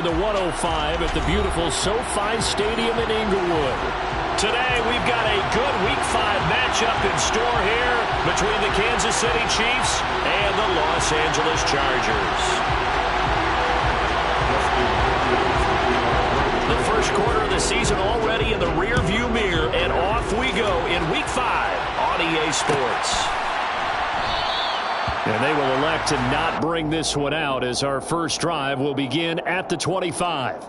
The 105 at the beautiful SoFi Stadium in Inglewood. Today we've got a good Week 5 matchup in store here between the Kansas City Chiefs and the Los Angeles Chargers. The first quarter of the season already in the rearview mirror, and off we go in Week 5 on EA Sports. And they will elect to not bring this one out as our first drive will begin at the 25.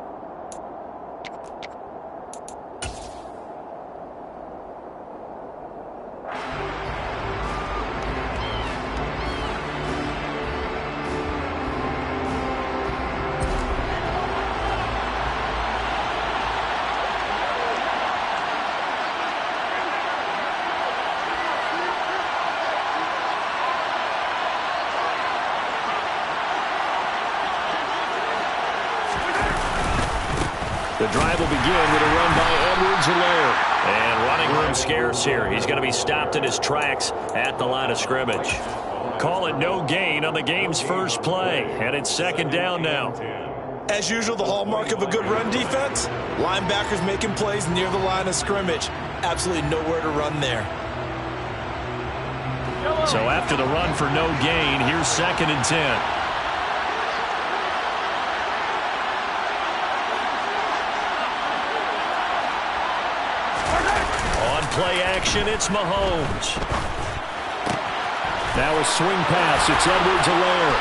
The drive will begin with a run by Edwards-Helaire. And running room scarce here. He's going to be stopped in his tracks at the line of scrimmage. Call it no gain on the game's first play. And it's second down now. As usual, the hallmark of a good run defense, linebackers making plays near the line of scrimmage. Absolutely nowhere to run there. So after the run for no gain, here's 2nd and 10. Play action, it's Mahomes. Now a swing pass, it's Edwards-Helaire.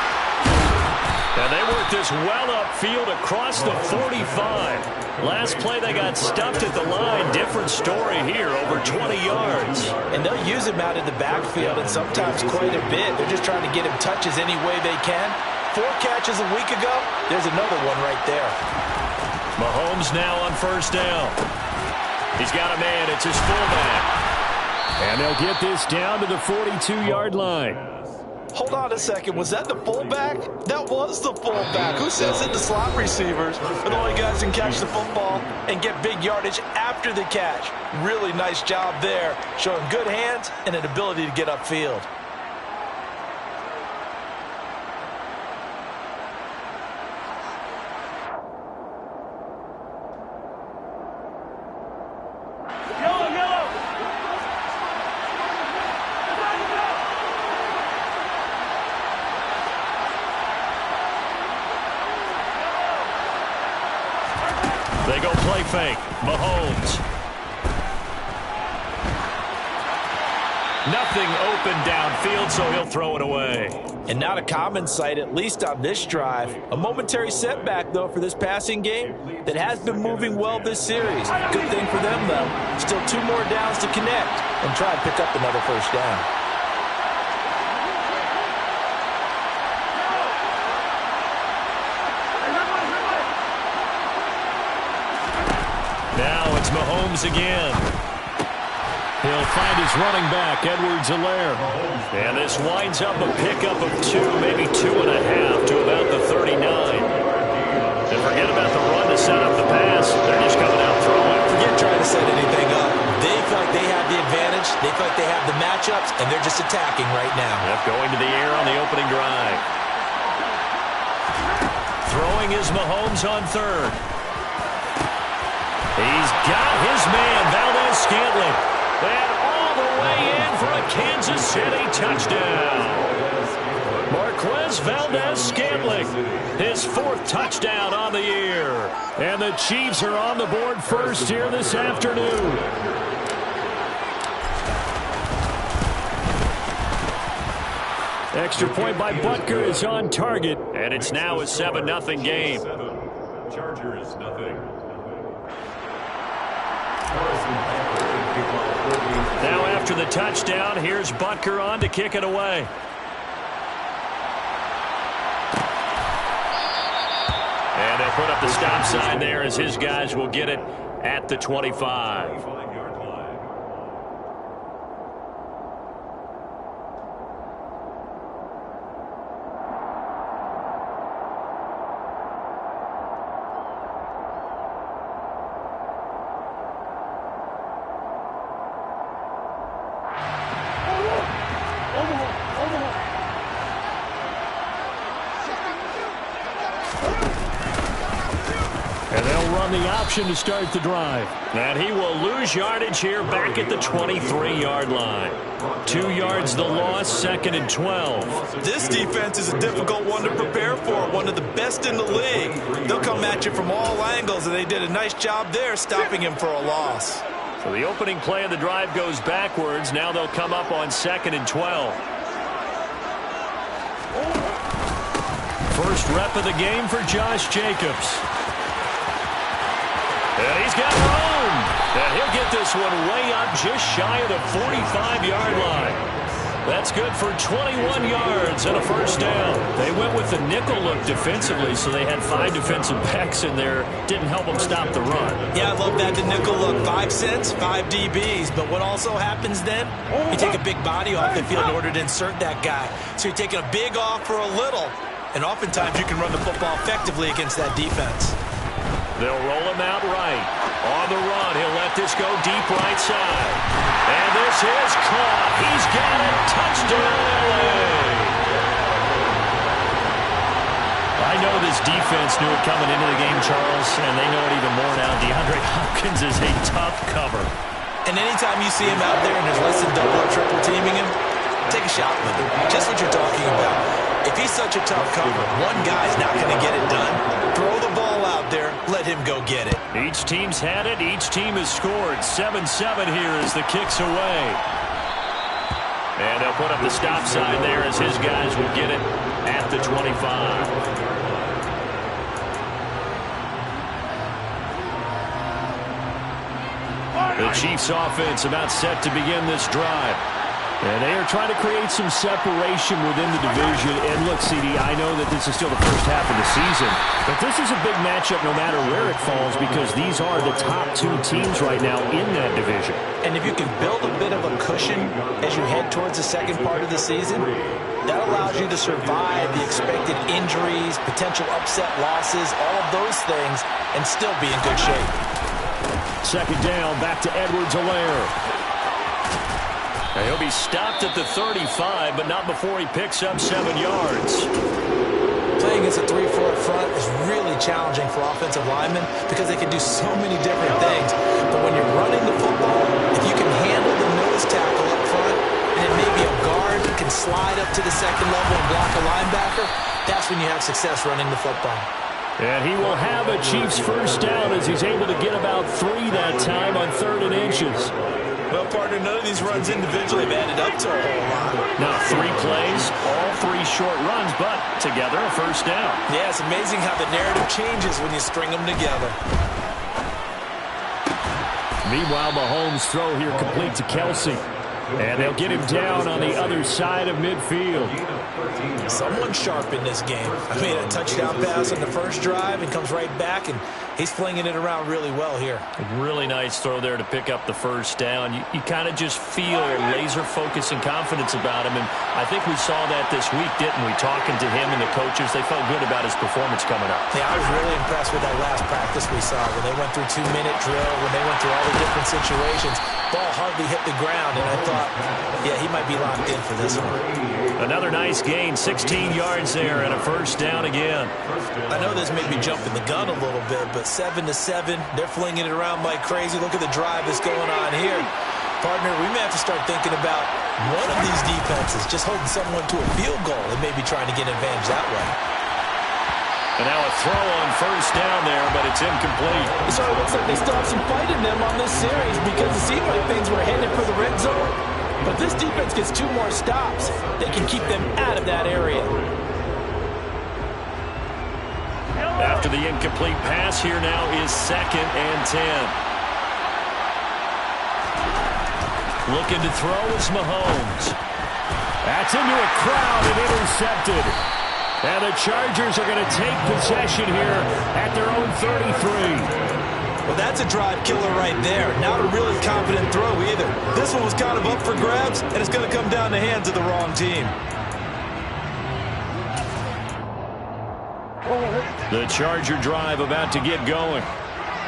And they work this well upfield across the 45. Last play they got stuffed at the line. Different story here, over 20 yards. And they'll use him out in the backfield, and sometimes quite a bit. They're just trying to get him touches any way they can. 4 catches a week ago, there's another one right there. Mahomes now on first down. He's got a man. It's his fullback. And they'll get this down to the 42-yard line. Hold on a second. Was that the fullback? That was the fullback. Who says that the slot receivers are the only guys who can catch the football and get big yardage after the catch? Really nice job there, showing good hands and an ability to get upfield. They go play fake. Mahomes. Nothing open downfield, so he'll throw it away. And not a common sight, at least on this drive. A momentary setback, though, for this passing game that has been moving well this series. Good thing for them, though. Still 2 more downs to connect and try and pick up another first down. Now it's Mahomes again. He'll find his running back, Edwards-Helaire. And this winds up a pickup of 2, maybe 2.5 to about the 39. And forget about the run to set up the pass. They're just coming out throwing. Forget trying to set anything up. They feel like they have the advantage. They feel like they have the matchups, and they're just attacking right now. Yep, going to the air on the opening drive. Throwing is Mahomes on third. He's got his man, Valdez-Scantling. And all the way in for a Kansas City touchdown. Marquez Valdez-Scantling, his 4th touchdown on the year. And the Chiefs are on the board first here this afternoon. Extra point by Butker is on target. And it's now a 7-0 game. Chargers, nothing. Now after the touchdown, here's Butker on to kick it away. And they'll put up the stop sign there as his guys will get it at the 25. And they'll run the option to start the drive. And he will lose yardage here back at the 23-yard line. 2 yards the loss, 2nd and 12. This defense is a difficult one to prepare for, one of the best in the league. They'll come at you from all angles, and they did a nice job there stopping him for a loss. So the opening play of the drive goes backwards. Now they'll come up on 2nd and 12. First rep of the game for Josh Jacobs. And he's got room. And he'll get this one way up just shy of the 45-yard line. That's good for 21 yards and a first down. They went with the nickel look defensively, so they had 5 defensive backs in there. Didn't help them stop the run. Yeah, I love that, the nickel look. 5 cents, 5 DBs. But what also happens then? You take a big body off the field in order to insert that guy. So you're taking a big off for a little. And oftentimes you can run the football effectively against that defense. They'll roll him out right. On the run, he'll let this go deep right side. And this is caught. He's got it. Touchdown, LA. I know this defense knew it coming into the game, Charles, and they know it even more now. DeAndre Hopkins is a tough cover. And anytime you see him out there and there's less than double or triple teaming him, take a shot with him. Just what you're talking about. If he's such a tough cover, one guy's not going to get it done. Throw the ball out there. Let him go get it. Each team's had it. Each team has scored. 7-7 here as the kick's away. And they'll put up the stop sign there as his guys will get it at the 25. The Chiefs offense about set to begin this drive. And they are trying to create some separation within the division. And look, CD, I know that this is still the first half of the season, but this is a big matchup no matter where it falls because these are the top 2 teams right now in that division. And if you can build a bit of a cushion as you head towards the second part of the season, that allows you to survive the expected injuries, potential upset losses, all of those things, and still be in good shape. Second down, back to Edwards-Helaire. He'll be stopped at the 35, but not before he picks up 7 yards. Playing against a 3-4 front is really challenging for offensive linemen because they can do so many different things. But when you're running the football, if you can handle the nose tackle up front, and then maybe a guard can slide up to the second level and block a linebacker, that's when you have success running the football. And he will have a Chiefs first down as he's able to get about 3 that time on 3rd and inches. Well, partner, none of these runs individually have added up to a whole lot. Now 3 plays, all 3 short runs, but together a first down. Yeah, it's amazing how the narrative changes when you string them together. Meanwhile, Mahomes' throw here complete to Kelsey. And they'll get him down on the other side of midfield. Someone sharp in this game. I mean, a touchdown pass on the first drive and comes right back, and he's flinging it around really well here. A really nice throw there to pick up the first down. You kind of just feel laser focus and confidence about him, and I think we saw that this week, didn't we? Talking to him and the coaches, they felt good about his performance coming up. Yeah, I was really impressed with that last practice we saw when they went through 2-minute drill, when they went through all the different situations. Ball hardly hit the ground, and I thought, yeah, he might be locked in for this one. Another nice gain, 16 yards there, and a first down again. I know this may be jumping the gun a little bit, but 7-7, they're flinging it around like crazy. Look at the drive that's going on here. Partner, we may have to start thinking about one of these defenses just holding someone to a field goal and maybe trying to get an advantage that way. And now a throw on first down there, but it's incomplete. So it looks like they still have some fight in them on this series because it seemed like things were headed for the red zone. But this defense gets 2 more stops. They can keep them out of that area. After the incomplete pass, here now is 2nd and 10. Looking to throw is Mahomes. That's into a crowd and intercepted. And the Chargers are going to take possession here at their own 33. Well, that's a drive killer right there. Not a really confident throw either. This one was kind of up for grabs, and it's going to come down the hands of the wrong team. The Charger drive about to get going.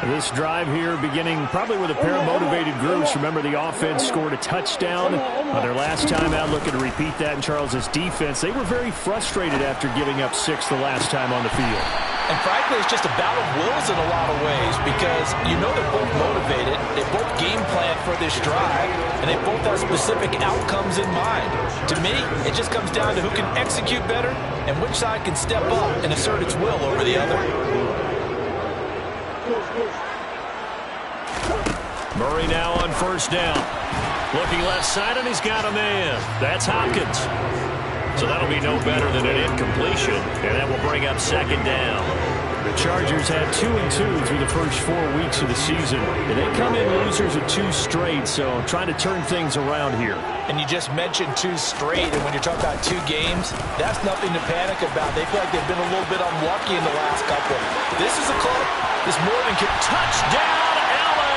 This drive here beginning probably with a pair of motivated groups. Remember, the offense scored a touchdown on their last time out. Looking to repeat that in Charles's defense. They were very frustrated after giving up 6 the last time on the field. And frankly, it's just a battle of wills in a lot of ways because you know they're both motivated, they both game plan for this drive, and they both have specific outcomes in mind. To me, it just comes down to who can execute better and which side can step up and assert its will over the other. Murray now on first down. Looking left side, and he's got a man. That's Hopkins. So that'll be no better than an incompletion, and that will bring up second down. The Chargers had 2-2 through the first 4 weeks of the season, and they come in losers of 2 straight, so trying to turn things around here. And you just mentioned 2 straight, and when you're talking about 2 games, that's nothing to panic about. They feel like they've been a little bit unlucky in the last couple. This is a club. This more than can. Touchdown, LA!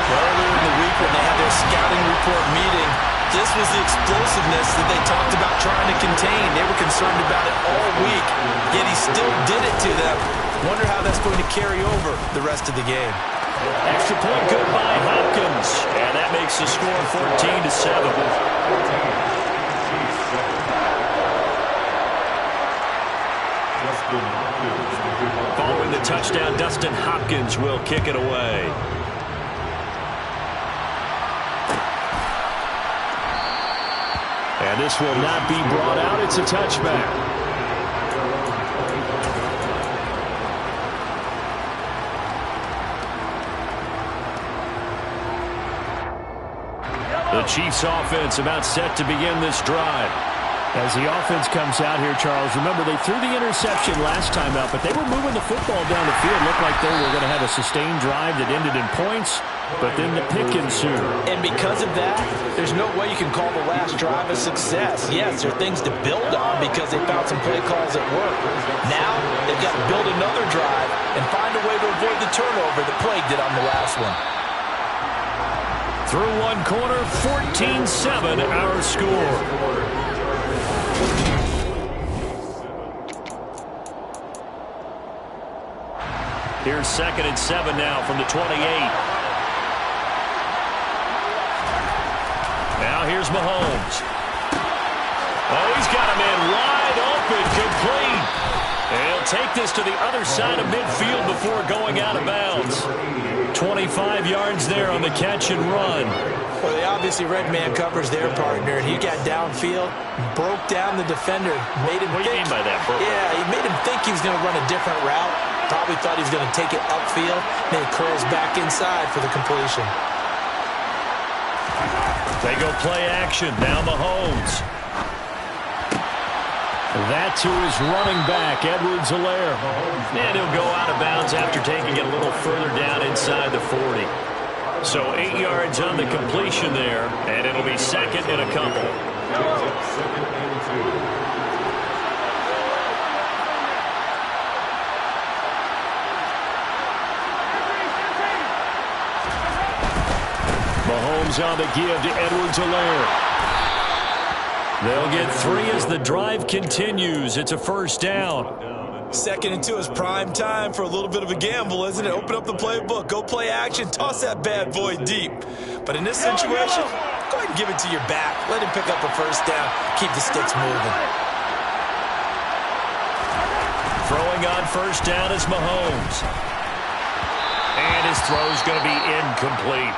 Earlier in the week when they had their scouting report meeting, this was the explosiveness that they talked about trying to contain. They were concerned about it all week, yet he still did it to them. Wonder how that's going to carry over the rest of the game. Extra point good by Hopkins, and that makes the score 14-7. Following the touchdown, Dustin Hopkins will kick it away. And this will not be brought out. It's a touchback. The Chiefs offense about set to begin this drive. As the offense comes out here, Charles, remember they threw the interception last time out, but they were moving the football down the field. Looked like they were going to have a sustained drive that ended in points, but then the pick ensued. And because of that, there's no way you can call the last drive a success. Yes, there are things to build on because they found some play calls that work. Now they've got to build another drive and find a way to avoid the turnover that plagued it on the last one. Through one quarter, 14-7 our score. Here's 2nd and 7 now from the 28. Now here's Mahomes. Oh, he's got a man wide open, complete. And he'll take this to the other side of midfield before going out of bounds. 25 yards there on the catch and run. Well, they obviously read man covers their partner, and he got downfield, broke down the defender, made him What do you mean by that, bro? Yeah, he made him think he was going to run a different route. Probably thought he was going to take it upfield, then he curls back inside for the completion. They go play action. Now Mahomes. That to his running back, Edwards-Helaire. And he'll go out of bounds after taking it a little further down inside the 40. So 8 yards on the completion there, and it'll be 2nd and a couple. Mahomes on the give to Edwards-Helaire. They'll get 3 as the drive continues. It's a first down. 2nd and 2 is prime time for a little bit of a gamble, isn't it? Open up the playbook, go play action, toss that bad boy deep. But in this situation, go ahead and give it to your back. Let him pick up a first down. Keep the sticks moving. Throwing on first down is Mahomes. And his throw's going to be incomplete.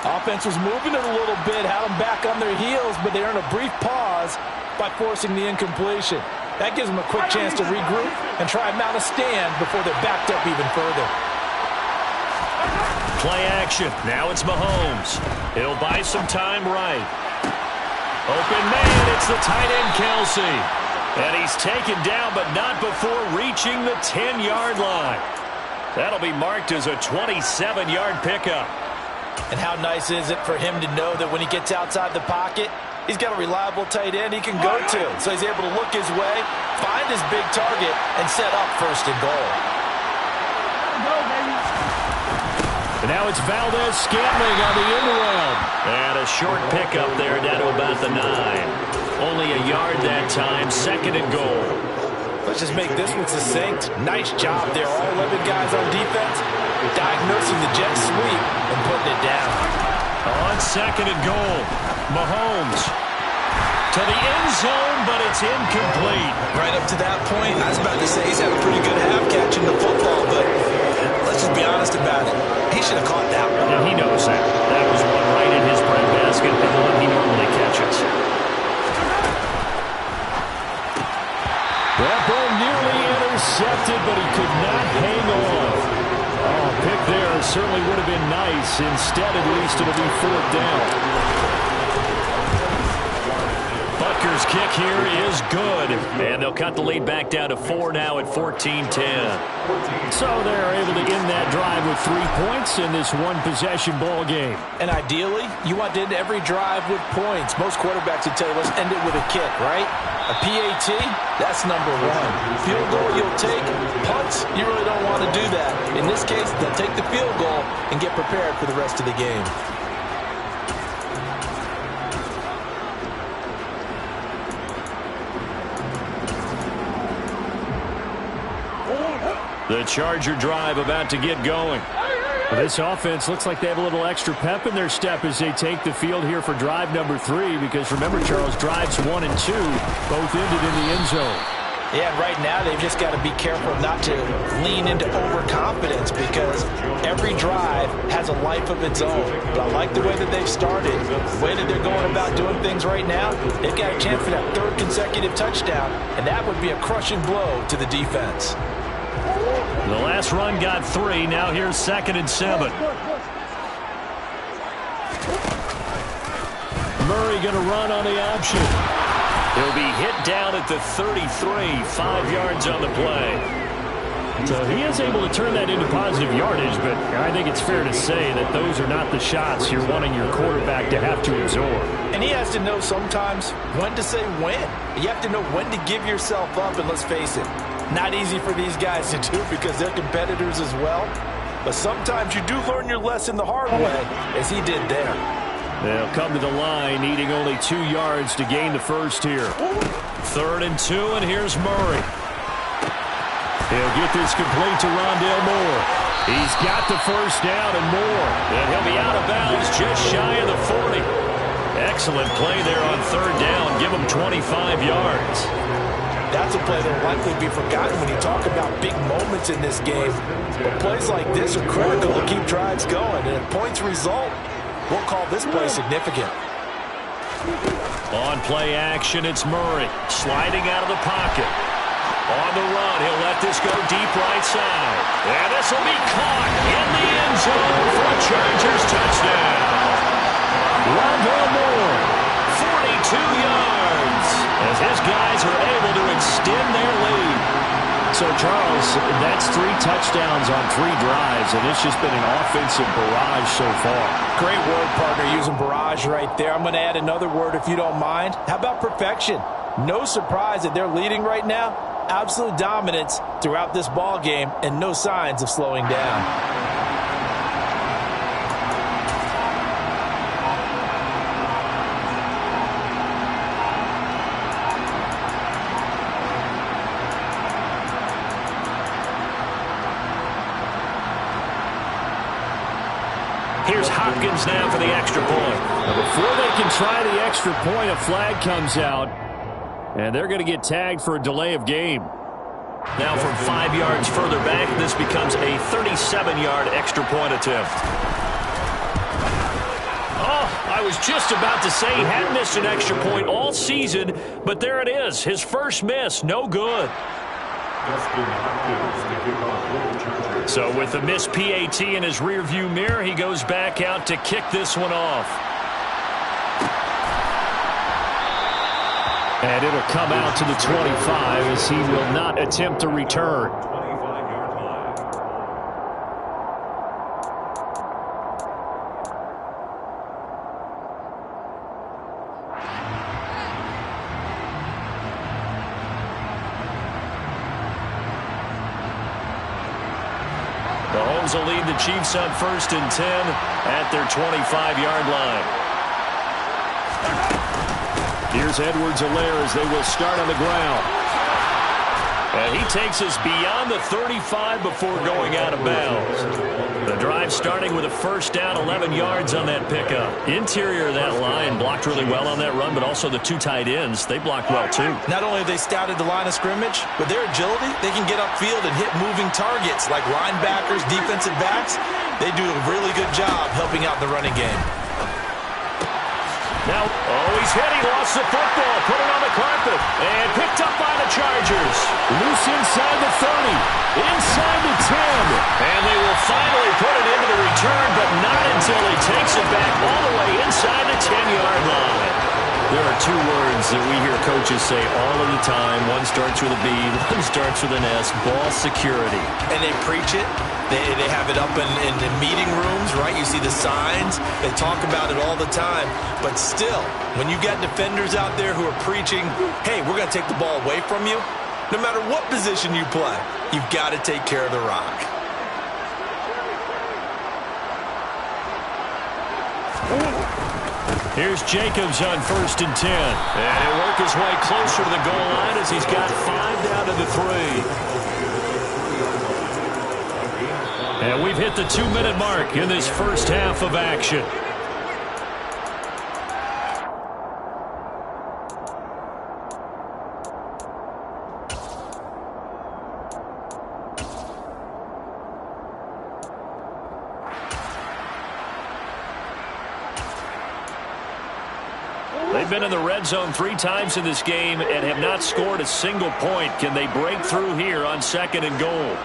Offense was moving it a little bit, had them back on their heels, but they earned a brief pause by forcing the incompletion. That gives them a quick chance to regroup and try and mount a stand before they're backed up even further. Play action. Now it's Mahomes. He'll buy some time right. Open man, it's the tight end Kelsey. And he's taken down, but not before reaching the 10-yard line. That'll be marked as a 27-yard pickup. And how nice is it for him to know that when he gets outside the pocket, he's got a reliable tight end he can go to. So he's able to look his way, find his big target, and set up 1st and goal. And now it's Valdez-Scantling on the end around. And a short pickup there down to about the 9. Only a yard that time, 2nd and goal. Let's just make this one succinct. Nice job there. All 11 guys on defense diagnosing the jet sweep and putting it down. On 2nd and goal, Mahomes. To the end zone, but it's incomplete. Right up to that point, I was about to say he's had a pretty good half catching the football, but let's just be honest about it. He should have caught that one. And he knows that. That was one right in his breadbasket and one he normally catches. That ball nearly intercepted, but he could not hang on. Oh, pick there certainly would have been nice. Instead, at least it'll be fourth down. Butker's kick here is good. And they'll cut the lead back down to 4 now at 14-10. So they're able to end that drive with 3 points in this one-possession ball game. And ideally, you want to end every drive with points. Most quarterbacks would tell you, let's end it with a kick, right? A PAT, that's number one. Field goal you'll take. Punts, you really don't want to do that. In this case, they'll take the field goal and get prepared for the rest of the game. The Charger drive about to get going. This offense looks like they have a little extra pep in their step as they take the field here for drive number 3, because remember, Charles, drives 1 and 2 both ended in the end zone. Yeah, right now they've just got to be careful not to lean into overconfidence, because every drive has a life of its own. But I like the way that they've started, the way that they're going about doing things right now. They've got a chance for that 3rd consecutive touchdown, and that would be a crushing blow to the defense. The last run got 3. Now here's 2nd and 7. Murray going to run on the option. He'll be hit down at the 33, 5 yards on the play. So he is able to turn that into positive yardage, but I think it's fair to say that those are not the shots you're wanting your quarterback to have to absorb. And he has to know sometimes when to say when. You have to know when to give yourself up, and let's face it, not easy for these guys to do because they're competitors as well. But sometimes you do learn your lesson the hard way, as he did there. They'll come to the line, needing only 2 yards to gain the first here. 3rd and 2, and here's Murray. He'll get this complete to Rondale Moore. He's got the first down and more. And he'll be out of bounds just shy of the 40. Excellent play there on 3rd down. Give him 25 yards. That's a play that will likely be forgotten when you talk about big moments in this game. But plays like this are critical to keep drives going. And if points result, we'll call this play significant. On play action, it's Murray. Sliding out of the pocket. On the run, he'll let this go deep right side. And this will be caught in the end zone for a Chargers touchdown. Rondale Moore, 42 yards, as his guys are able to extend their lead. So, Charles, that's 3 touchdowns on 3 drives, and it's just been an offensive barrage so far. Great word, partner, using barrage right there. I'm going to add another word if you don't mind. How about perfection? No surprise that they're leading right now. Absolute dominance throughout this ball game, and no signs of slowing down. Here's Hopkins now for the extra point. Now before they can try the extra point, a flag comes out, and they're going to get tagged for a delay of game. Now from 5 yards further back, this becomes a 37-yard extra point attempt. Oh, I was just about to say he hadn't missed an extra point all season, but there it is. His first miss, no good. So with the missed PAT in his rearview mirror, he goes back out to kick this one off. And it'll come out to the 25 as he will not attempt a return. Mahomes will lead the Chiefs on 1st and 10 at their 25-yard line. Here's Edwards-Helaire as they will start on the ground. And he takes us beyond the 35 before going out of bounds. The drive starting with a first down, 11 yards on that pickup. Interior of that line blocked really well on that run, but also the two tight ends, they blocked well too. Not only have they scouted the line of scrimmage, with their agility, they can get upfield and hit moving targets like linebackers, defensive backs. They do a really good job helping out the running game. Now, he's hit. He lost the football. Put it on the carpet. And picked up by the Chargers. Loose inside the 30. Inside the 10. And they will finally put it into the return, but not until he takes it back all the way inside the 10-yard line. There are two words that we hear coaches say all of the time. One starts with a B, one starts with an S, ball security. And they preach it. They have it up in the meeting rooms, right? You see the signs. They talk about it all the time. But still, when you got defenders out there who are preaching, hey, we're going to take the ball away from you, no matter what position you play, you've got to take care of the rock. Here's Jacobs on 1st and 10. And he'll work his way closer to the goal line as he's got 5 down to the 3. And we've hit the 2-minute mark in this first half of action. They've been in the red zone 3 times in this game and have not scored a single point. Can they break through here on 2nd and goal?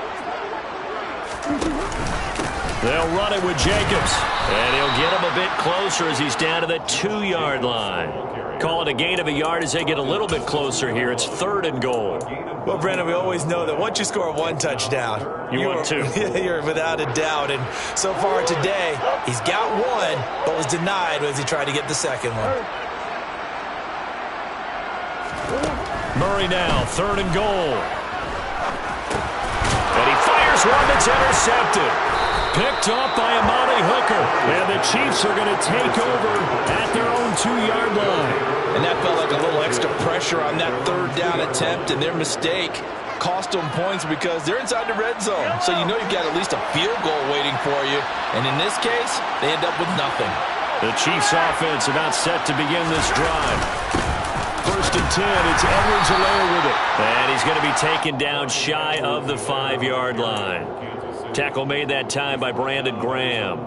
They'll run it with Jacobs. And he'll get him a bit closer as he's down to the 2-yard line. Call it a gain of a yard as they get a little bit closer here. It's 3rd and goal. Well, Brandon, we always know that once you score 1 touchdown, you want 2. You're without a doubt. And so far today, he's got 1, but was denied as he tried to get the 2nd one. Murray now, 3rd and goal. And he fires one that's intercepted. Picked up by Amani Hooker. And the Chiefs are going to take over at their own 2-yard line. And that felt like a little extra pressure on that 3rd down attempt, and their mistake cost them points because they're inside the red zone. So you know you've got at least a field goal waiting for you. And in this case, they end up with nothing. The Chiefs offense about set to begin this drive. 1st and 10, it's Edwards-Helaire with it. And he's going to be taken down shy of the 5-yard line. Tackle made that time by Brandon Graham.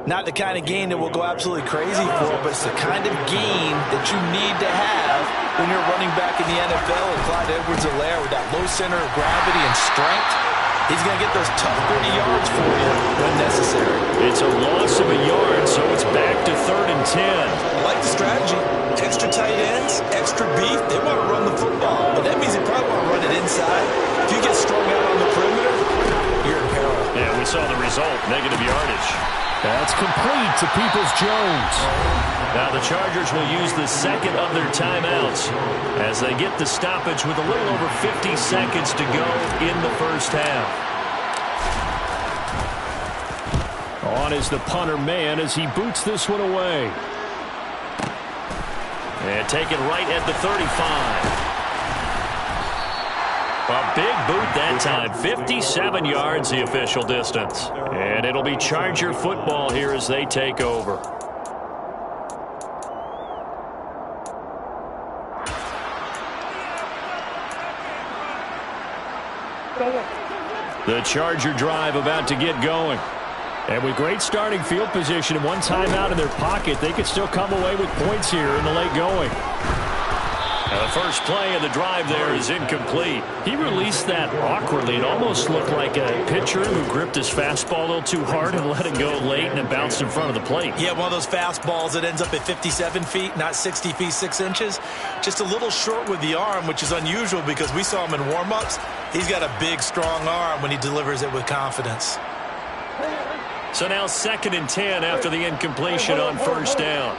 Not the kind of game that we'll go absolutely crazy for, but it's the kind of game that you need to have when you're running back in the NFL. And Clyde Edwards-Helaire with that low center of gravity and strength, he's going to get those tough 30 yards for you when necessary. It's a loss of a yard, so it's back to 3rd and 10. I like the strategy. Extra tight ends, extra beef. They want to run the football, but that means they probably want to run it inside. If you get strung out on the perimeter, you're in peril. Yeah, we saw the result, negative yardage. That's complete to Peoples-Jones. Now the Chargers will use the 2nd of their timeouts as they get the stoppage with a little over 50 seconds to go in the first half. On is the punter man as he boots this one away. And taken right at the 35. A big boot that time. 57 yards the official distance. And it'll be Charger football here as they take over. The Charger drive about to get going. And with great starting field position and 1 timeout in their pocket, they could still come away with points here in the late going. And the first play of the drive there is incomplete. He released that awkwardly. It almost looked like a pitcher who gripped his fastball a little too hard and let it go late, and it bounced in front of the plate. Yeah, one of those fastballs that ends up at 57 feet, not 60 feet, 6 inches. Just a little short with the arm, which is unusual because we saw him in warm-ups. He's got a big, strong arm when he delivers it with confidence. So now 2nd and 10 after the incompletion on 1st down.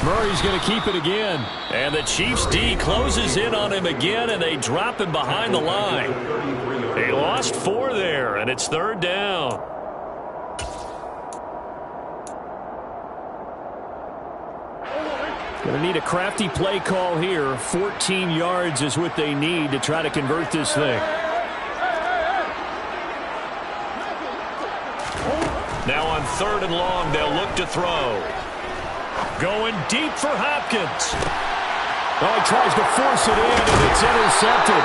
Murray's going to keep it again. And the Chiefs D closes in on him again, and they drop him behind the line. He lost 4 there, and it's 3rd down. Going to need a crafty play call here. 14 yards is what they need to try to convert this thing. Now on 3rd and long, they'll look to throw. Going deep for Hopkins. Oh, he tries to force it in, and it's intercepted.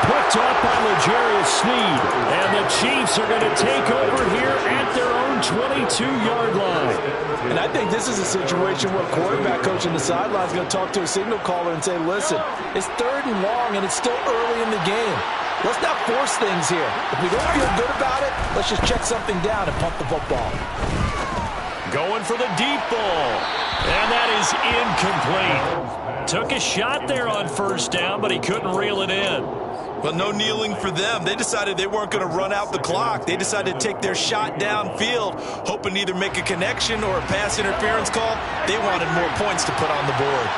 Picked up by L'Jarius Sneed. And the Chiefs are going to take over here at their own 22-yard line. And I think this is a situation where a quarterback coach on the sideline is going to talk to a signal caller and say, listen, it's 3rd and long, and it's still early in the game. Let's not force things here. If we don't feel good about it, let's just check something down and pump the football. Going for the deep ball. And that is incomplete. Took a shot there on 1st down, but he couldn't reel it in. But no kneeling for them. They decided they weren't going to run out the clock. They decided to take their shot downfield, hoping to either make a connection or a pass interference call. They wanted more points to put on the board.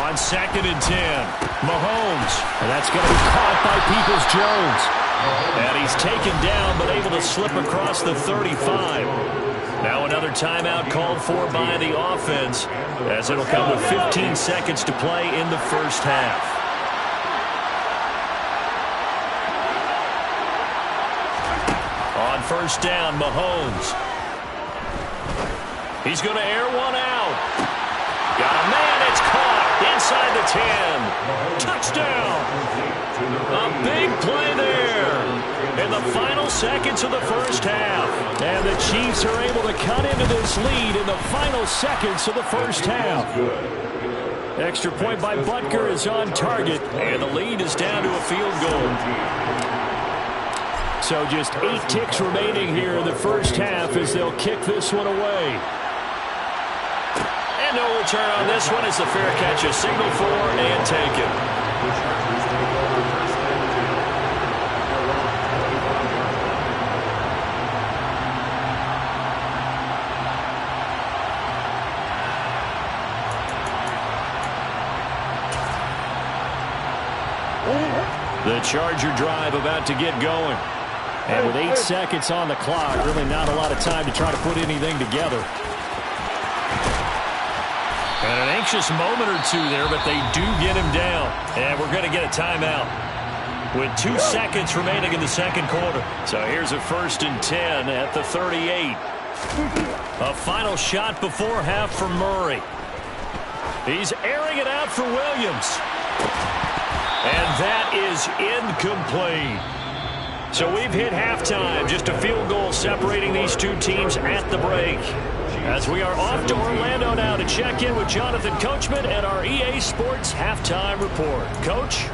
On 2nd and 10, Mahomes. And that's going to be caught by Peoples-Jones. and he's taken down but able to slip across the 35. Now another timeout called for by the offense, as it'll come with 15 seconds to play in the first half. On 1st down, Mahomes. He's going to air one out. Got a man, it's caught inside the 10. Touchdown. A big play there in the final seconds of the first half. And the Chiefs are able to cut into this lead in the final seconds of the first half. Extra point by Butker is on target, and the lead is down to a field goal. So just 8 ticks remaining here in the first half as they'll kick this one away. And no return on this one as the fair catch is signaled for and taken. The Charger drive about to get going. And with 8 seconds on the clock, really not a lot of time to try to put anything together. And an anxious moment or two there, but they do get him down. And we're going to get a timeout with 2 seconds remaining in the second quarter. So here's a 1st and 10 at the 38. A final shot before half for Murray. He's airing it out for Williams. And that is incomplete. So we've hit halftime. Just a field goal separating these two teams at the break. As we are off to Orlando now to check in with Jonathan Coachman and our EA Sports Halftime Report. Coach?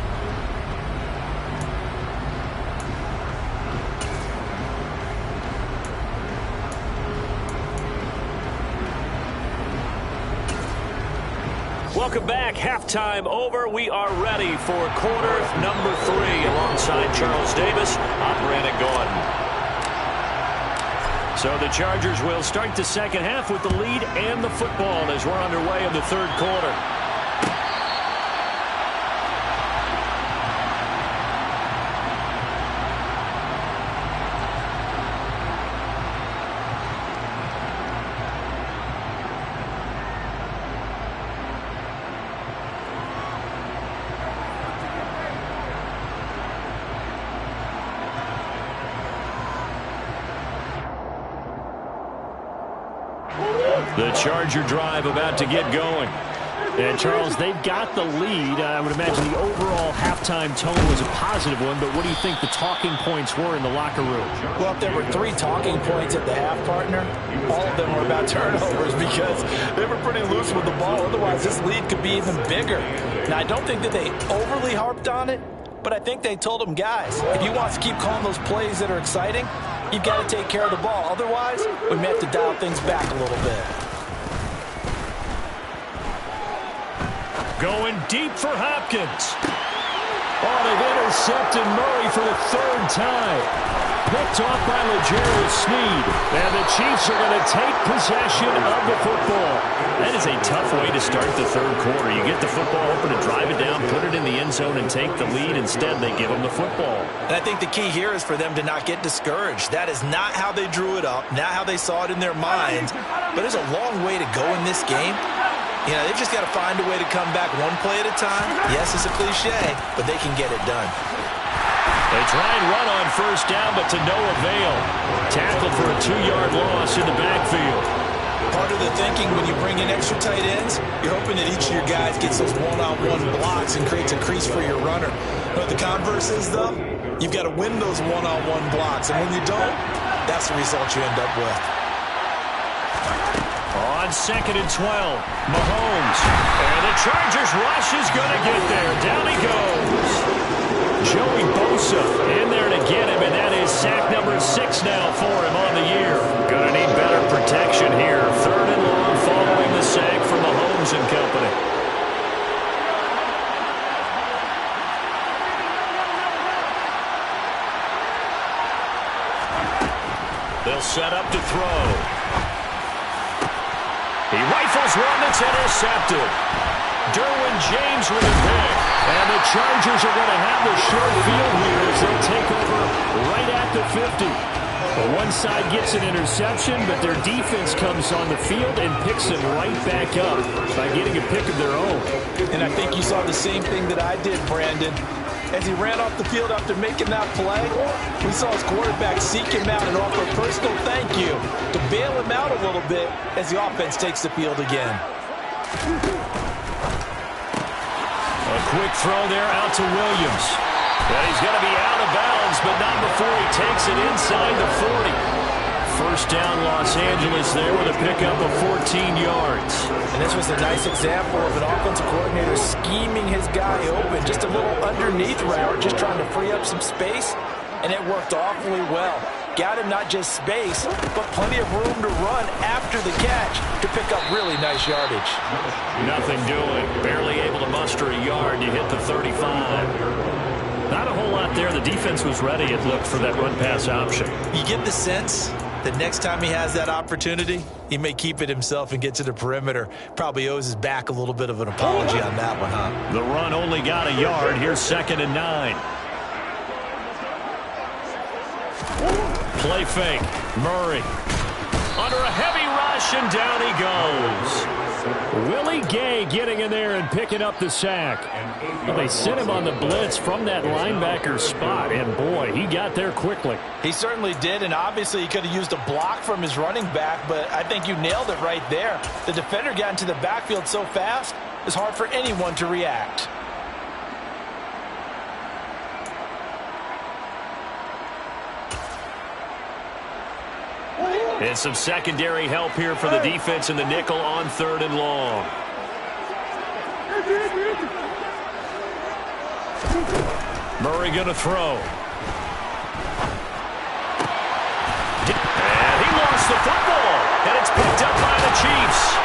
Welcome back. Halftime over. We are ready for quarter number 3 alongside Charles Davis. I'm Brandon Gordon. So the Chargers will start the second half with the lead and the football as we're underway in the third quarter. The Charger drive about to get going. And, Charles, they've got the lead. I would imagine the overall halftime tone was a positive one, but what do you think the talking points were in the locker room? Well, if there were 3 talking points at the half, partner, all of them were about turnovers because they were pretty loose with the ball. Otherwise, this lead could be even bigger. Now, I don't think that they overly harped on it, but I think they told them, guys, if you want to keep calling those plays that are exciting, you've got to take care of the ball. Otherwise, we may have to dial things back a little bit. Going deep for Hopkins. Oh, they've intercepted Murray for the 3rd time. Picked off by L'Jarius Sneed. And the Chiefs are going to take possession of the football. That is a tough way to start the third quarter. You get the football open and drive it down, put it in the end zone, and take the lead. Instead, they give them the football. And I think the key here is for them to not get discouraged. That is not how they drew it up, not how they saw it in their minds. but there's a long way to go in this game. You know, they've just got to find a way to come back one play at a time. Yes, it's a cliche, but they can get it done. They try and run on first down, but to no avail. Tackled for a 2-yard loss in the backfield. Part of the thinking when you bring in extra tight ends, you're hoping that each of your guys gets those one-on-one blocks and creates a crease for your runner. You know what the converse is, though? You've got to win those one-on-one blocks, and when you don't, that's the result you end up with. On 2nd and 12, Mahomes. And the Chargers rush is going to get there. Down he goes. Joey Bosa in there to get him, and that is sack number 6 now for him on the year. Going to need better protection here. 3rd and long following the sack from Mahomes and company. They'll set up to throw. He rifles one that's intercepted. Derwin James with a pick. And the Chargers are going to have the short field here as they'll take over right at the 50. Well, one side gets an interception, but their defense comes on the field and picks them right back up by getting a pick of their own. And I think you saw the same thing that I did, Brandon. As he ran off the field after making that play, we saw his quarterback seek him out and offer a personal thank you to bail him out a little bit as the offense takes the field again. A quick throw there out to Williams. And he's going to be out of bounds, but not before he takes it inside the 40. First down, Los Angeles there with a pickup of 14 yards. And this was a nice example of an offensive coordinator scheming his guy open. Just a little underneath route, just trying to free up some space, and it worked awfully well. Got him not just space, but plenty of room to run after the catch to pick up really nice yardage. Nothing doing. Barely able to muster a yard to hit the 35. Not a whole lot there. The defense was ready, it looked, for that run-pass option. You get the sense that next time he has that opportunity, he may keep it himself and get to the perimeter. Probably owes his back a little bit of an apology on that one, huh? The run only got a yard. Here's 2nd and 9. Play fake. Murray. Under a heavy rush, and down he goes. Willie Gay getting in there and picking up the sack. Well, they sent him on the blitz from that linebacker spot, and boy, he got there quickly. He certainly did, and obviously he could have used a block from his running back, but I think you nailed it right there. The defender got into the backfield so fast, it's hard for anyone to react. And some secondary help here for the defense in the nickel on 3rd and long. Murray going to throw. And he lost the football. And it's picked up by the Chiefs.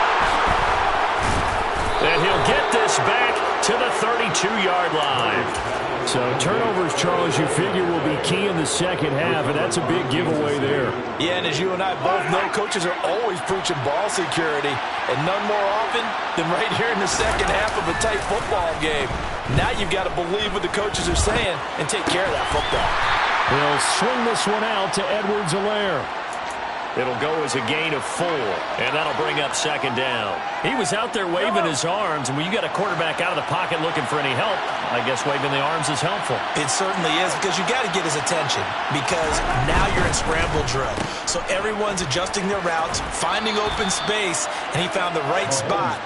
And he'll get this back to the 32-yard line. So turnovers, Charles, you figure will be key in the second half, and that's a big giveaway there. Yeah, and as you and I both know, coaches are always preaching ball security, and none more often than right here in the second half of a tight football game. Now you've got to believe what the coaches are saying and take care of that football. He'll swing this one out to Edwards-Helaire. It'll go as a gain of 4, and that'll bring up 2nd down. He was out there waving his arms, and when you got a quarterback out of the pocket looking for any help, I guess waving the arms is helpful. It certainly is, because you got to get his attention, because now you're in scramble drill. So everyone's adjusting their routes, finding open space, and he found the right spot.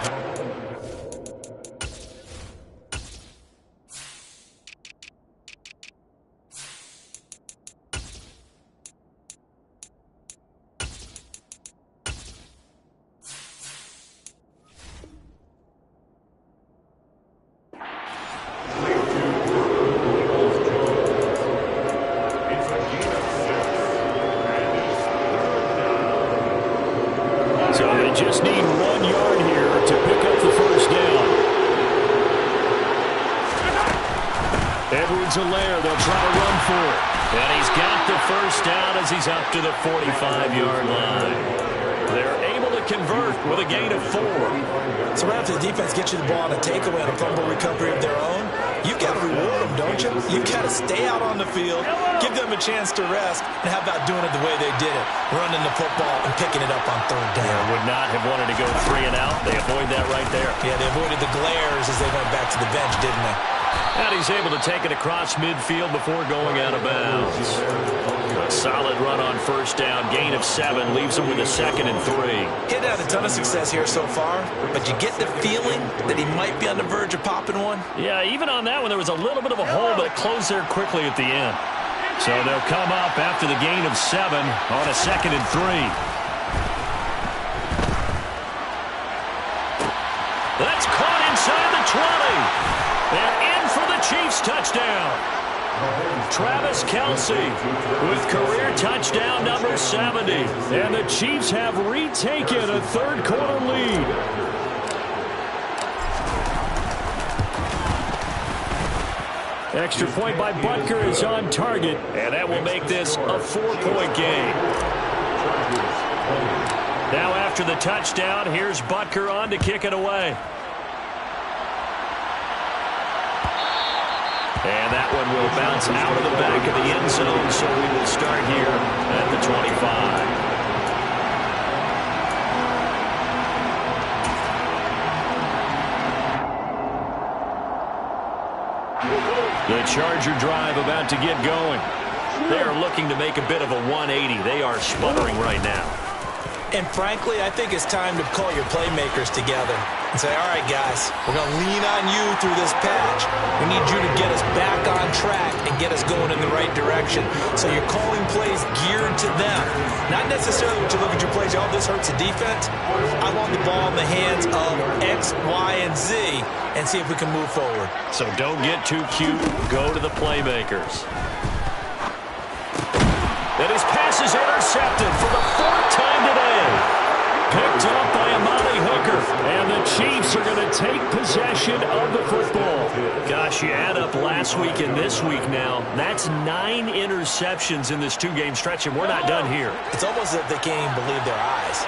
Just need 1 yard here to pick up the first down. Edwards-Helaire, they'll try to run for it. And he's got the first down as he's up to the 45-yard line. They're able to convert with a gain of 4. So right after the defense gets you the ball on a takeaway and a fumble recovery of their own, you've got to reward them, don't you? You've got to stay out on the field, give them a chance to rest, and how about doing it the way they did it, running the football and picking it up on third down. Yeah, would not have wanted to go 3 and out. They avoid that right there. Yeah, they avoided the glares as they went back to the bench, didn't they? And he's able to take it across midfield before going out of bounds. A solid run on first down. Gain of 7 leaves him with a 2nd and 3. He hadn't had a ton of success here so far, but you get the feeling that he might be on the verge of popping one. Yeah, even on that one, there was a little bit of a hole, but it closed there quickly at the end. So they'll come up after the gain of 7 on a 2nd and 3. That's caught inside the 20. They're in for the Chiefs touchdown. Travis Kelce with career touchdown number 70. And the Chiefs have retaken a third-quarter lead. Extra point by Butker is on target. And that will make this a 4-point game. Now after the touchdown, here's Butker on to kick it away. And that one will bounce out of the back of the end zone, so we will start here at the 25. The Charger drive about to get going. They are looking to make a bit of a 180. They are sputtering right now. And frankly, I think it's time to call your playmakers together and say, all right, guys, we're going to lean on you through this patch. We need you to get us back on track and get us going in the right direction. So you're calling plays geared to them. Not necessarily what you look at your plays, oh, this hurts the defense. I want the ball in the hands of X, Y, and Z and see if we can move forward. So don't get too cute. Go to the playmakers. And his pass is intercepted for the 4th time today. Picked up by Amani Hooker. And the Chiefs are going to take possession of the football. Gosh, you add up last week and this week now. That's 9 interceptions in this 2-game stretch, and we're not done here. It's almost as if they can't even believe their eyes.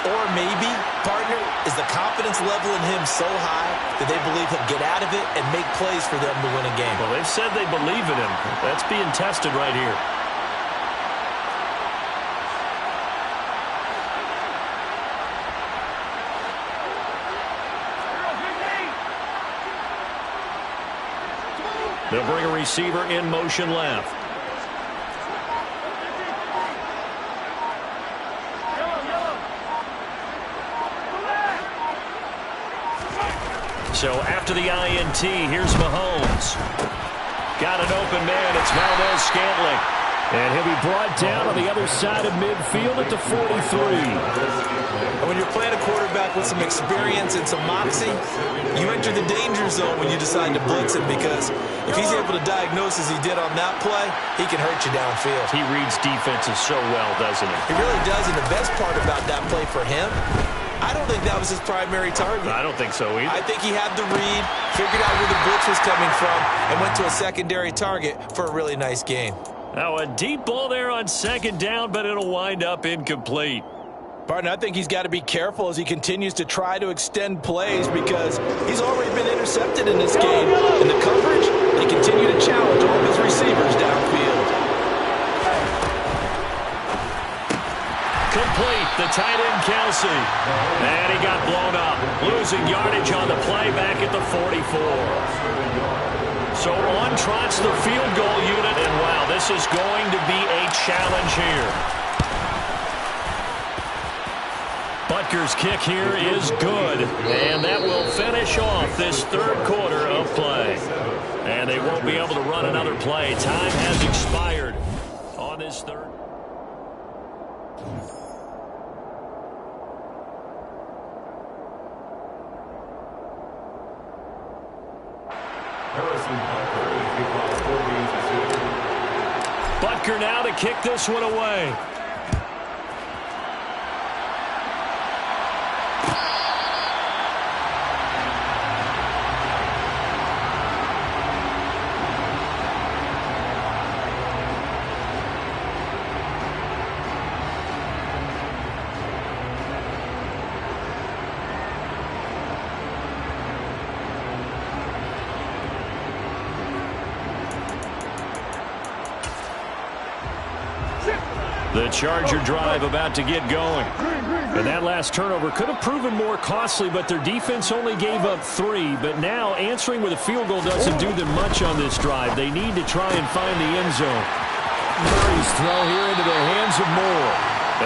Or maybe, partner, is the confidence level in him so high that they believe he'll get out of it and make plays for them to win a game. Well, they've said they believe in him. That's being tested right here. They'll bring a receiver in motion left. So after the INT, here's Mahomes. Got an open man. It's Valdez-Scantling. And he'll be brought down on the other side of midfield at the 43. When you're playing a quarterback with some experience and some moxie, you enter the danger zone when you decide to blitz him, because if he's able to diagnose as he did on that play, he can hurt you downfield. He reads defenses so well, doesn't he? He really does, and the best part about that play for him, I don't think that was his primary target. I don't think so either. I think he had the read, figured out where the blitz was coming from, and went to a secondary target for a really nice gain. Now a deep ball there on 2nd down, but it'll wind up incomplete. Partner, I think he's got to be careful as he continues to try to extend plays, because he's already been intercepted in this game. In the coverage, they continue to challenge all of his receivers downfield. Complete, the tight end Kelce. And he got blown up. Losing yardage on the play back at the 44. So on trots the field goal unit, and wow, this is going to be a challenge here. Butker's kick here is good, and that will finish off this 3rd quarter of play. And they won't be able to run another play. Time has expired on this 3rd. Butker now to kick this one away. The Charger drive about to get going. And that last turnover could have proven more costly, but their defense only gave up 3. But now answering with a field goal doesn't do them much on this drive. They need to try and find the end zone. Murray's throw here into the hands of Moore.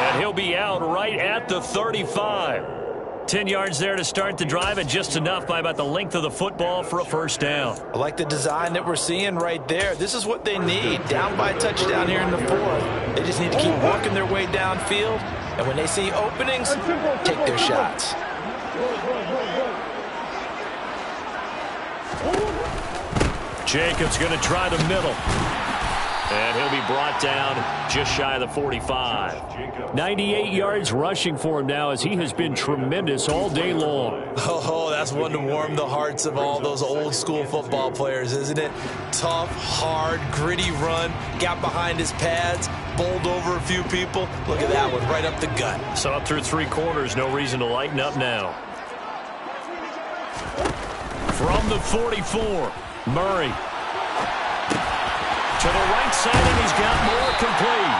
And he'll be out right at the 35. 10 yards there to start the drive, and just enough by about the length of the football for a first down. I like the design that we're seeing right there. This is what they need. Down by a touchdown here in the 4th. They just need to keep working their way downfield, and when they see openings, take their shots. Jacobs going to try the middle. And he'll be brought down just shy of the 45. 98 yards rushing for him now, as he has been tremendous all day long. Oh, that's one to warm the hearts of all those old school football players, isn't it? Tough, hard, gritty run, got behind his pads, bowled over a few people. Look at that one, right up the gut. So up through 3 quarters, no reason to lighten up now. From the 44, Murray. To the right side, and he's got Moore complete.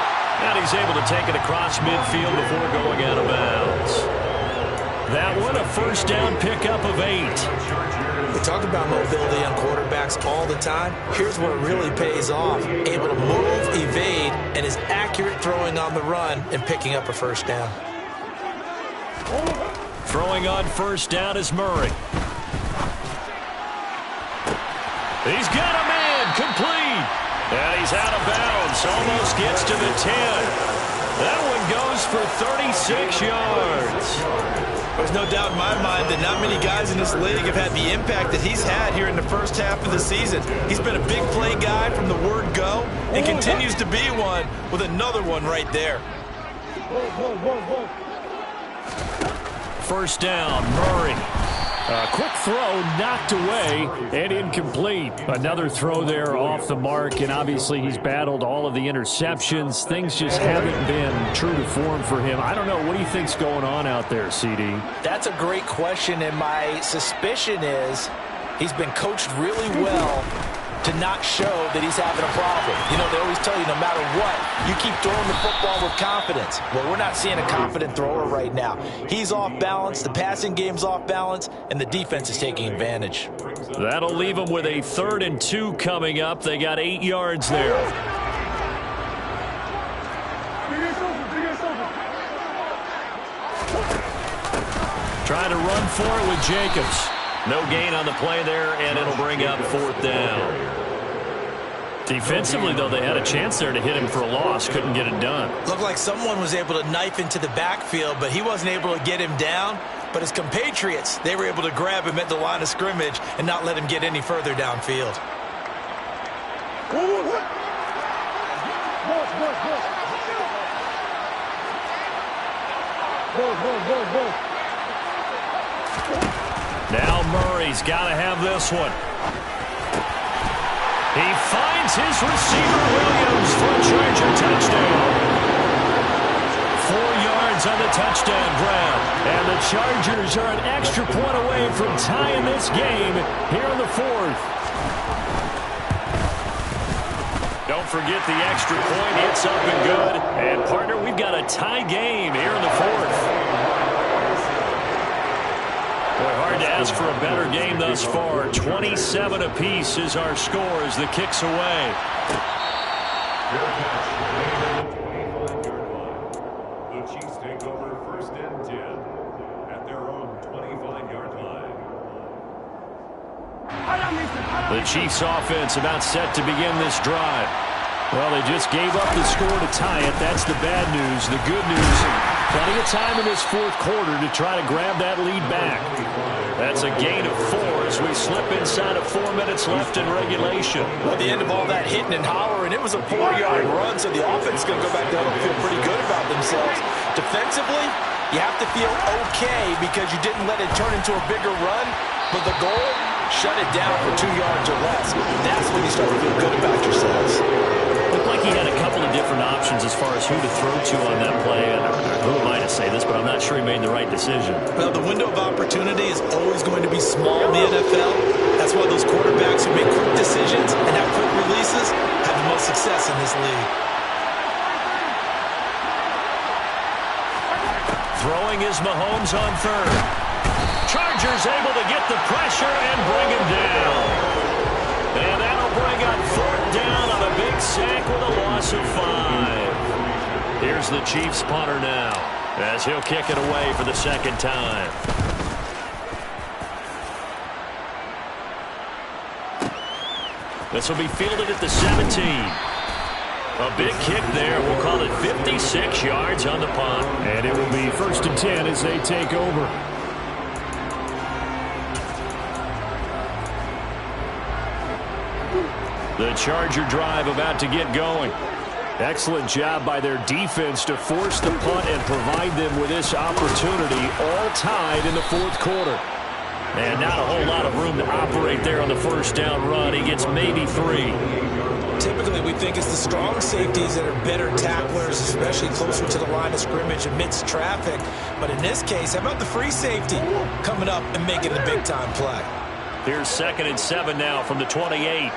And he's able to take it across midfield before going out of bounds. That one, a first down pickup of 8. We talk about mobility on quarterbacks all the time. Here's where it really pays off. Able to move, evade, and is accurate throwing on the run and picking up a first down. Throwing on first down is Murray. He's got a man complete. And he's out of bounds. Almost gets to the 10. That one goes for 36 yards. There's no doubt in my mind that not many guys in this league have had the impact that he's had here in the first half of the season. He's been a big play guy from the word go and continues to be one with another one right there. First down, Murray. A quick throw knocked away and incomplete. Another throw there off the mark, and obviously he's battled all of the interceptions. Things just haven't been true to form for him. I don't know. What do you think's going on out there, CD? That's a great question, and my suspicion is he's been coached really well to not show that he's having a problem. You know, they always tell you no matter what, you keep throwing the football with confidence. Well, we're not seeing a confident thrower right now. He's off balance, the passing game's off balance, and the defense is taking advantage. That'll leave them with a 3rd and 2 coming up. They got 8 yards there. Trying to run for it with Jacobs. No gain on the play there, and it'll bring up 4th down. Defensively, though, they had a chance there to hit him for a loss. Couldn't get it done. Looked like someone was able to knife into the backfield, but he wasn't able to get him down. But his compatriots, they were able to grab him at the line of scrimmage and not let him get any further downfield. Now Murray's got to have this one. He finds his receiver, Williams, for a Charger touchdown. 4 yards on the touchdown grab. And the Chargers are an extra point away from tying this game here in the 4th. Don't forget the extra point. It's up and good. And, partner, we've got a tie game here in the 4th. Boy, hard to ask for a better game thus far. 27 apiece is our score as the kick's away. The Chiefs take over 1st and 10 at their own 25-yard line. The Chiefs offense about set to begin this drive. Well, they just gave up the score to tie it. That's the bad news. The good news, plenty of time in this 4th quarter to try to grab that lead back. That's a gain of 4 as we slip inside of 4 minutes left in regulation. Well, at the end of all that hitting and hollering, it was a 4-yard run, so the offense is going to go back down and feel pretty good about themselves. Defensively, you have to feel okay because you didn't let it turn into a bigger run, but the goal, shut it down for 2 yards or less. That's when you start to feel good about yourselves. Looked like he had a couple of different options as far as who to throw to on that play. And who am I to say this, but I'm not sure he made the right decision. Well, the window of opportunity is always going to be small in the NFL. That's why those quarterbacks who make quick decisions and have quick releases have the most success in this league. Throwing is Mahomes on third. Chargers able to get the pressure and bring him down. And that'll bring up fourth down on a big sack with a loss of 5. Here's the Chiefs punter now, as he'll kick it away for the second time. This will be fielded at the 17. A big kick there. We'll call it 56 yards on the punt. And it will be 1st and 10 as they take over. The Charger drive about to get going. Excellent job by their defense to force the punt and provide them with this opportunity, all tied in the 4th quarter. And not a whole lot of room to operate there on the first down run. He gets maybe 3. Typically, we think it's the strong safeties that are better tacklers, especially closer to the line of scrimmage amidst traffic. But in this case, how about the free safety coming up and making the big-time play? Here's 2nd and 7 now from the 28.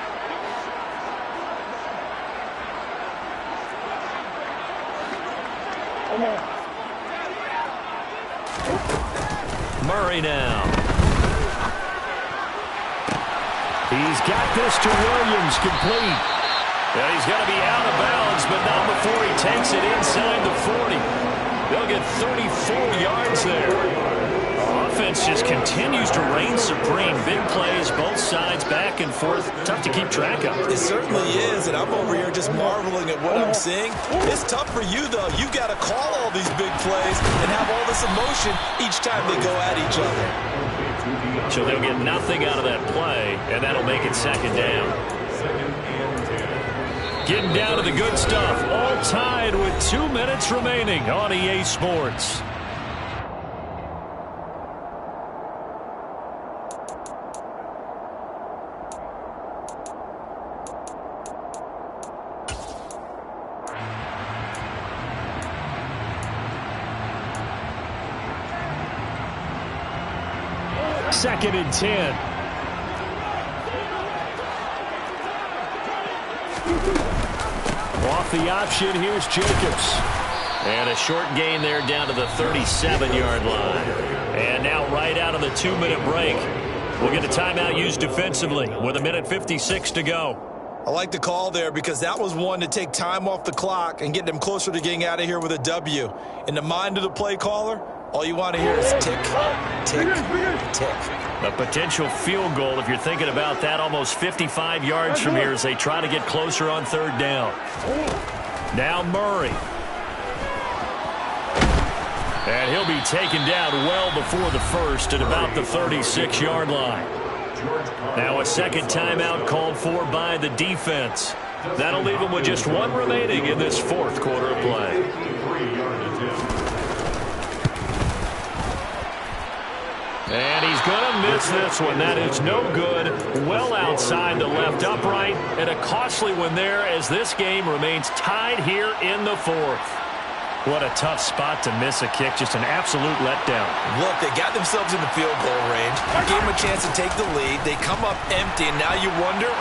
Murray now. He's got this to Williams, complete. And he's going to be out of bounds, but not before he takes it inside the 40. They'll get 34 yards there. Offense just continues to reign supreme. Big plays, both sides, back and forth. Tough to keep track of. It certainly is, and I'm over here just marveling at what I'm seeing. It's tough for you, though. You've got to call all these big plays and have all this emotion each time they go at each other. So they'll get nothing out of that play, and that'll make it 2nd down. Getting down to the good stuff. All tied with 2 minutes remaining on EA Sports. Second and 10. Off the option, here's Jacobs. And a short gain there down to the 37-yard line. And now right out of the 2-minute break, we'll get a timeout used defensively with 1:56 to go. I like the call there because that was one to take time off the clock and get them closer to getting out of here with a W. In the mind of the play caller, all you want to hear is tick, tick, tick. A potential field goal, if you're thinking about that, almost 55 yards from here as they try to get closer on 3rd down. Now Murray. And he'll be taken down well before the first at about the 36-yard line. Now a second timeout called for by the defense. That'll leave them with just 1 remaining in this 4th quarter of play. And he's going to miss this one. That is no good. Well outside the left upright. And a costly one there as this game remains tied here in the 4th. What a tough spot to miss a kick. Just an absolute letdown. Look, they got themselves in the field goal range. Gave them a chance to take the lead. They come up empty, and now you wonder,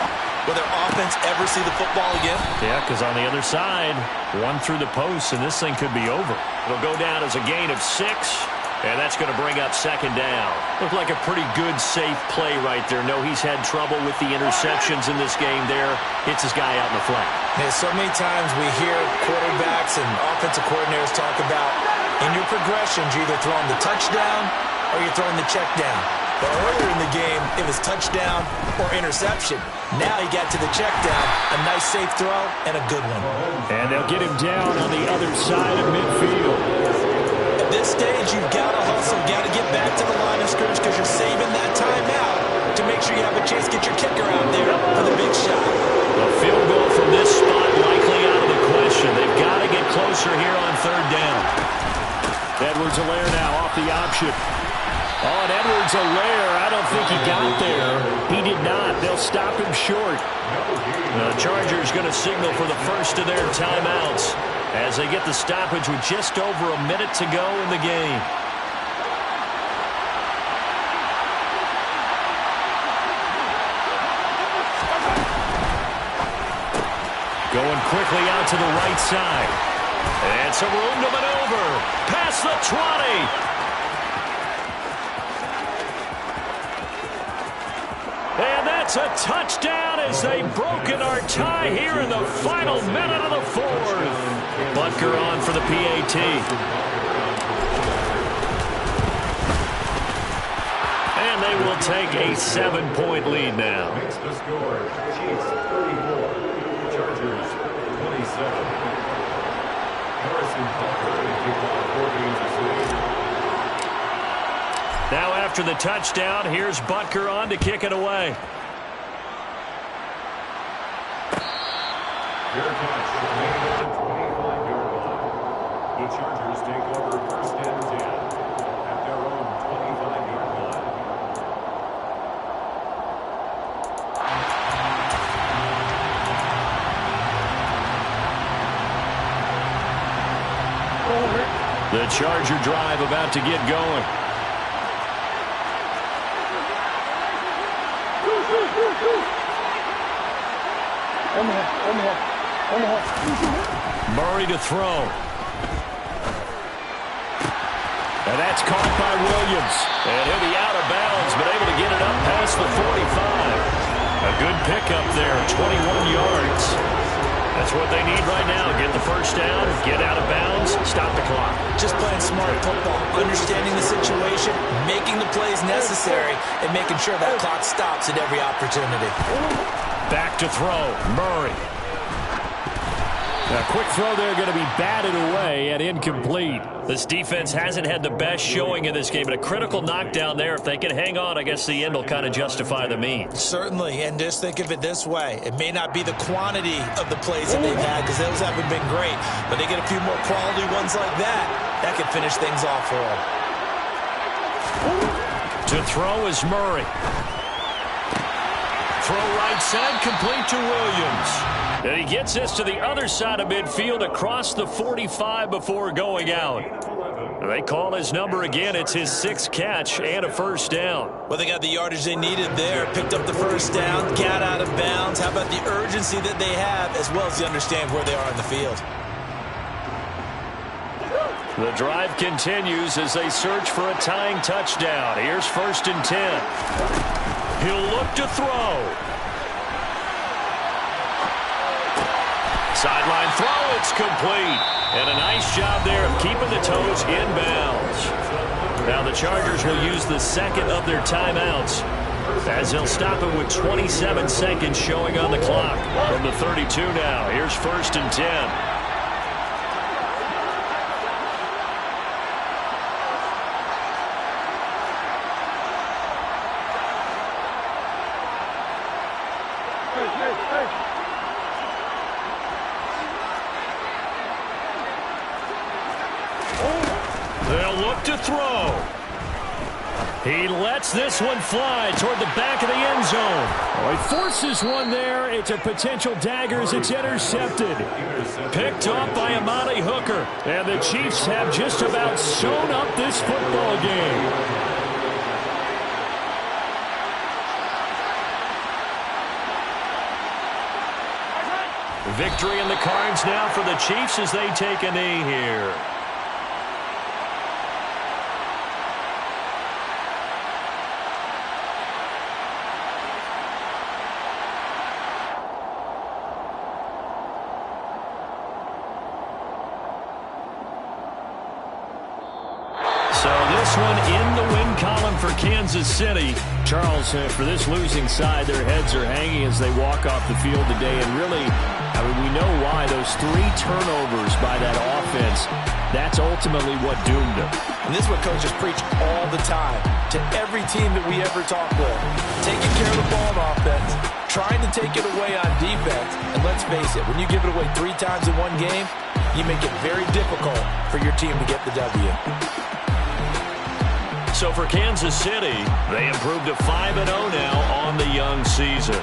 will their offense ever see the football again? Yeah, because on the other side, 1 through the post, and this thing could be over. It'll go down as a gain of 6. And that's going to bring up 2nd down. Looked like a pretty good, safe play right there. No, he's had trouble with the interceptions in this game there. Hits his guy out in the flat. Man, so many times we hear quarterbacks and offensive coordinators talk about in your progressions, you're either throwing the touchdown or you're throwing the check down. But earlier in the game, it was touchdown or interception. Now he got to the check down. A nice, safe throw and a good one. And they'll get him down on the other side of midfield. At this stage, you've got to hustle, got to get back to the line of scrimmage because you're saving that timeout to make sure you have a chance to get your kicker out there for the big shot. A field goal from this spot likely out of the question. They've got to get closer here on 3rd down. Edwards-Helaire now off the option. Oh, and Edwards-Helaire, I don't think he got there. He did not. They'll stop him short. The Chargers going to signal for the first of their timeouts as they get the stoppage with just over a minute to go in the game. Going quickly out to the right side. And some room to maneuver. Past the 20. And that's a touchdown as they've broken our tie here in the final minute of the fourth. Butker on for the PAT. And they will take a 7-point lead now. Makes the score. Chiefs 34. Chargers 27. Harrison Butker to kick off for Kansas City. Now after the touchdown, here's Butker on to kick it away. Fair catch made at the 25-yard line. The Chargers take over first and 10 at their own 25-yard line. The Charger drive about to get going. Murray to throw. And that's caught by Williams. And he'll be out of bounds, but able to get it up past the 45. A good pickup there, 21 yards. That's what they need right now. Get the first down, get out of bounds, stop the clock. Just playing smart football, understanding the situation, making the plays necessary, and making sure that clock stops at every opportunity. Back to throw, Murray. A quick throw there going to be batted away and incomplete. This defense hasn't had the best showing in this game, but a critical knockdown there. If they can hang on, I guess the end will kind of justify the means. Certainly, and just think of it this way. It may not be the quantity of the plays that they've had because those haven't been great, but they get a few more quality ones like that. That can finish things off for them. To throw is Murray. Throw right side, complete to Williams. And he gets this to the other side of midfield across the 45 before going out. They call his number again. It's his 6th catch and a first down. Well, they got the yardage they needed there. Picked up the first down, got out of bounds. How about the urgency that they have as well as they understand where they are in the field? The drive continues as they search for a tying touchdown. Here's 1st and 10. He'll look to throw. Sideline throw, it's complete. And a nice job there of keeping the toes in bounds. Now the Chargers will use the second of their timeouts as they'll stop it with 27 seconds showing on the clock. From the 32 now, here's 1st and 10. They'll look to throw. He lets this one fly toward the back of the end zone. Oh, he forces one there. It's a potential dagger as it's intercepted. Picked off by Amani Hooker. And the Chiefs have just about sewn up this football game. Victory in the cards now for the Chiefs as they take a knee here. So this one in the win column for Kansas City. Charles, for this losing side, their heads are hanging as they walk off the field today. And really, I mean, we know why. Those 3 turnovers by that offense, that's ultimately what doomed them. And this is what coaches preach all the time to every team that we ever talk with. Taking care of the ball on offense, trying to take it away on defense. And let's face it, when you give it away 3 times in one game, you make it very difficult for your team to get the W. So for Kansas City, they improved to 5-0 now on the young season.